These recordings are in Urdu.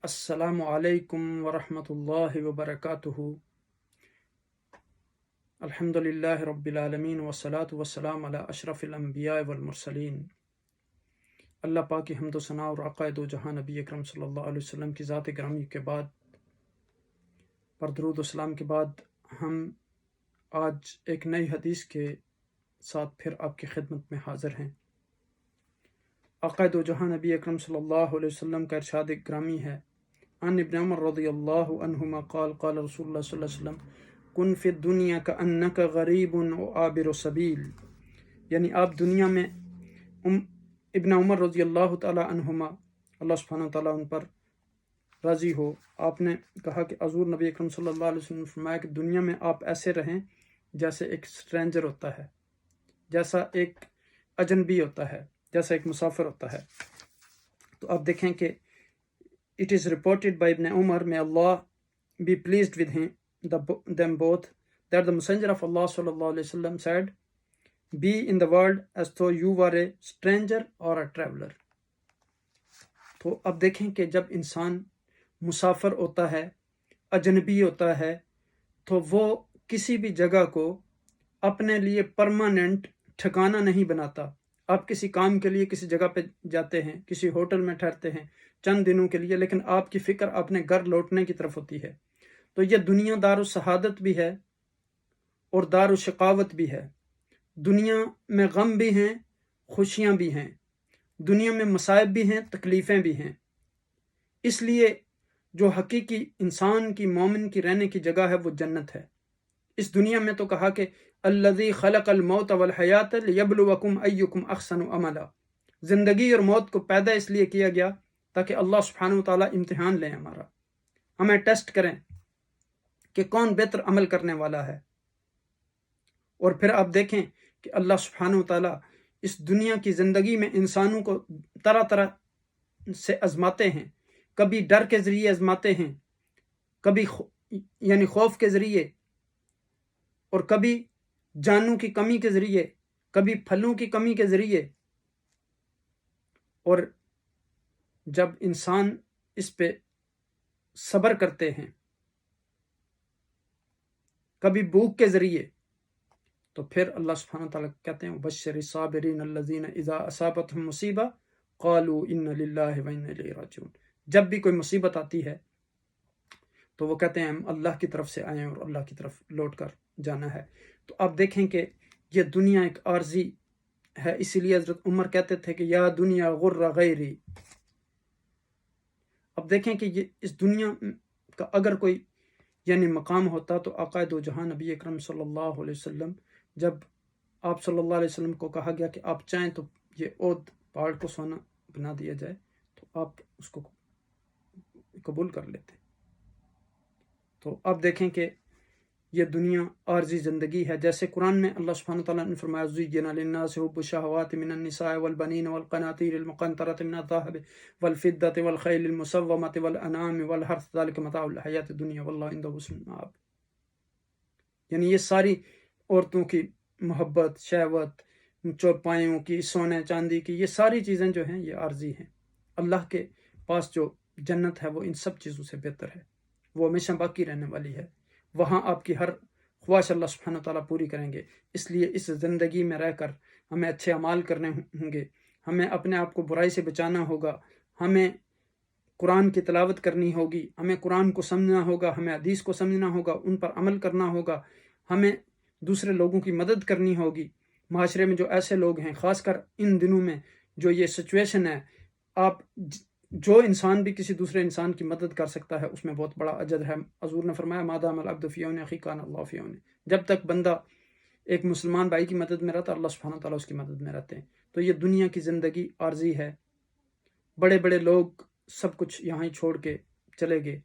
السلام علیکم ورحمۃ اللہ وبرکاتہ۔ الحمدللہ رب العالمین والصلاة والسلام علی اشرف الانبیاء والمرسلین۔ اللہ پاک کی حمد و ثنا اور آقا دو جہاں نبی اکرم صلی اللہ علیہ وسلم کی ذات گرامی کے بعد پر درود و سلام کے بعد ہم آج ایک نئی حدیث کے ساتھ پھر آپ کی خدمت میں حاضر ہیں۔ آقا دو جہاں نبی اکرم صلی اللہ علیہ وسلم کا ارشاد گرامی ہے، عن ابن عمر رضی اللہ عنہما قال قال رسول اللہ صلی اللہ علیہ وسلم کن فی الدنیا کأنک غریب و عابر سبیل، یعنی آپ دنیا میں ابن عمر رضی اللہ تعالی عنہما، اللہ سبحانہ تعالیٰ ان پر راضی ہو، آپ نے کہا کہ حضور نبی اکرم صلی اللہ علیہ وسلم نے فرمایا کہ دنیا میں آپ ایسے رہیں جیسے ایک اسٹرینجر ہوتا ہے، جیسا ایک اجنبی ہوتا ہے، جیسا ایک مسافر ہوتا ہے۔ تو آپ دیکھیں کہ it is reported by Ibn Umar, may Allah be pleased with them both, that the Messenger of Allah sallallahu alaihi wasallam said, be in the world as though you were a stranger or a traveler۔ تو اب دیکھیں کہ جب انسان مسافر ہوتا ہے، اجنبی ہوتا ہے، تو وہ کسی بھی جگہ کو اپنے لیے پرماننٹ ٹھکانہ نہیں بناتا۔ آپ کسی کام کے لیے کسی جگہ پہ جاتے ہیں، کسی ہوٹل میں ٹھہرتے ہیں چند دنوں کے لیے، لیکن آپ کی فکر اپنے گھر لوٹنے کی طرف ہوتی ہے۔ تو یہ دنیا دار السعادت بھی ہے اور دار الشقاوت بھی ہے۔ دنیا میں غم بھی ہیں، خوشیاں بھی ہیں، دنیا میں مصائب بھی ہیں، تکلیفیں بھی ہیں۔ اس لیے جو حقیقی انسان کی، مومن کی رہنے کی جگہ ہے وہ جنت ہے۔ اس دنیا میں تو کہا کہ الذی خلق الموت والحیات لیبلوکم ایکم احسن عملا، زندگی اور موت کو پیدا اس لیے کیا گیا تاکہ اللہ سبحانہ وتعالیٰ امتحان لیں، ہمیں ٹیسٹ کریں کہ کون بہتر عمل کرنے والا ہے۔ اور پھر آپ دیکھیں کہ اللہ سبحانہ وتعالیٰ اس دنیا کی زندگی میں انسانوں کو طرح طرح سے آزماتے ہیں، کبھی ڈر کے ذریعے آزماتے ہیں، کبھی یعنی خوف کے ذریعے، اور کبھی جانوں کی کمی کے ذریعے، کبھی پھلوں کی کمی کے ذریعے۔ اور جب انسان اس پہ صبر کرتے ہیں، کبھی بھوک کے ذریعے، تو پھر اللہ سبحانہ تعالیٰ کہتے ہیں بشر الصابرین الذین اذا اصابتهم مصیبہ قالوا ان للہ وانا الیہ راجعون۔ جب بھی کوئی مصیبت آتی ہے تو وہ کہتے ہیں ہم اللہ کی طرف سے آئے ہیں اور اللہ کی طرف لوٹ کر جانا ہے۔ تو آپ دیکھیں کہ یہ دنیا ایک عارضی ہے، اسی لیے حضرت عمر کہتے تھے کہ یا دنیا غر غیری۔ اب دیکھیں کہ یہ اس دنیا کا اگر کوئی یعنی مقام ہوتا تو آقا دو جہاں نبی اکرم صلی اللہ علیہ وسلم، جب آپ صلی اللہ علیہ وسلم کو کہا گیا کہ آپ چاہیں تو یہ عود پہاڑ کو سونا بنا دیا جائے تو آپ اس کو قبول کر لیتے۔ تو اب دیکھیں کہ یہ دنیا عارضی زندگی ہے، جیسے قرآن میں اللہ سبحانہ تعالیٰ نے فرمایا زُيِّنَ لِلنَّاسِ حُبُّ الشَّهَوَاتِ مِنَ النِّسَاءِ وَالْبَنِينَ وَالْقَنَاطِيرِ الْمُقَنطَرَةِ مِنَ الذَّهَبِ وَالْفِضَّةِ وَالْخَيْلِ الْمُسَوَّمَةِ وَالْأَنْعَامِ وَالْحَرْثِ ذَلِكَ مَتَاعُ الْحَيَاةِ الدُّنْيَا وَاللَّهُ عِندَهُ حُسْنُ الْمَآبِ۔ یعنی یہ ساری عورتوں کی محبت، شہوت، چوپایوں کی، سونے چاندی کی، یہ ساری چیزیں جو ہیں یہ عارضی ہیں۔ اللہ کے پاس جو جنت ہے وہ ان سب چیزوں سے بہتر ہے، وہ ہمیشہ باقی رہنے والی ہے، وہاں آپ کی ہر خواہش اللہ سبحانہ تعالیٰ پوری کریں گے۔ اس لیے اس زندگی میں رہ کر ہمیں اچھے اعمال کرنے ہوں گے، ہمیں اپنے آپ کو برائی سے بچانا ہوگا، ہمیں قرآن کی تلاوت کرنی ہوگی، ہمیں قرآن کو سمجھنا ہوگا، ہمیں حدیث کو سمجھنا ہوگا، ان پر عمل کرنا ہوگا، ہمیں دوسرے لوگوں کی مدد کرنی ہوگی۔ معاشرے میں جو ایسے لوگ ہیں، خاص کر ان دنوں میں جو یہ سچویشن ہے، آپ جو انسان بھی کسی دوسرے انسان کی مدد کر سکتا ہے اس میں بہت بڑا اجر ہے۔ حضور نے فرمایا ما دام العبد فی عون اخیہ کان اللہ فی عونہ، جب تک بندہ ایک مسلمان بھائی کی مدد میں رہتا اللہ سبحانہ تعالیٰ اس کی مدد میں رہتے ہیں۔ تو یہ دنیا کی زندگی عارضی ہے، بڑے بڑے لوگ سب کچھ یہاں ہی چھوڑ کے چلے گئے،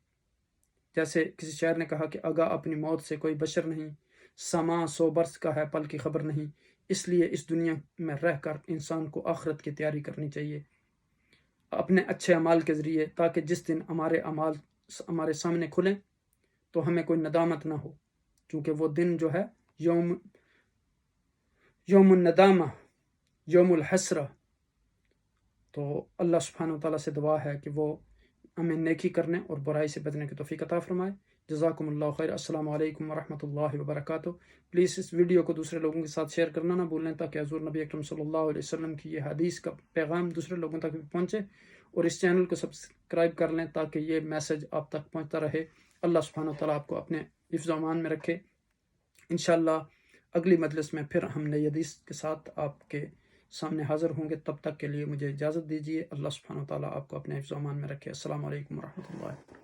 جیسے کسی شاعر نے کہا کہ آگاہ اپنی موت سے کوئی بشر نہیں، سما 100 برس کا ہے پل کی خبر نہیں۔ اس لیے اس دنیا میں رہ کر انسان کو آخرت کی تیاری کرنی چاہیے اپنے اچھے اعمال کے ذریعے، تاکہ جس دن ہمارے اعمال ہمارے سامنے کھلیں تو ہمیں کوئی ندامت نہ ہو، کیونکہ وہ دن جو ہے یوم الندامہ، یوم الحسرہ۔ تو اللہ سبحانہ وتعالیٰ سے دعا ہے کہ وہ ہمیں نیکی کرنے اور برائی سے بچنے کی توفیق عطا فرمائے۔ جزاکم اللہ خیر۔ السلام علیکم ورحمۃ اللہ وبرکاتہ۔ پلیز اس ویڈیو کو دوسرے لوگوں کے ساتھ شیئر کرنا نہ بھولیں تاکہ حضور نبی اکرم صلی اللہ علیہ وسلم کی یہ حدیث کا پیغام دوسرے لوگوں تک بھی پہنچے، اور اس چینل کو سبسکرائب کر لیں تاکہ یہ میسج آپ تک پہنچتا رہے۔ اللہ سبحانہ وتعالیٰ آپ کو اپنے حفظ و امان میں رکھے۔ انشاءاللہ اگلی مجلس میں پھر ہم نئی حدیث کے ساتھ آپ کے سامنے حاضر ہوں گے۔ تب تک کے لیے مجھے اجازت دیجیے۔ اللہ سبحانہ وتعالیٰ آپ کو اپنے حفظ و امان میں رکھے۔ السلام علیکم ورحمۃ اللہ۔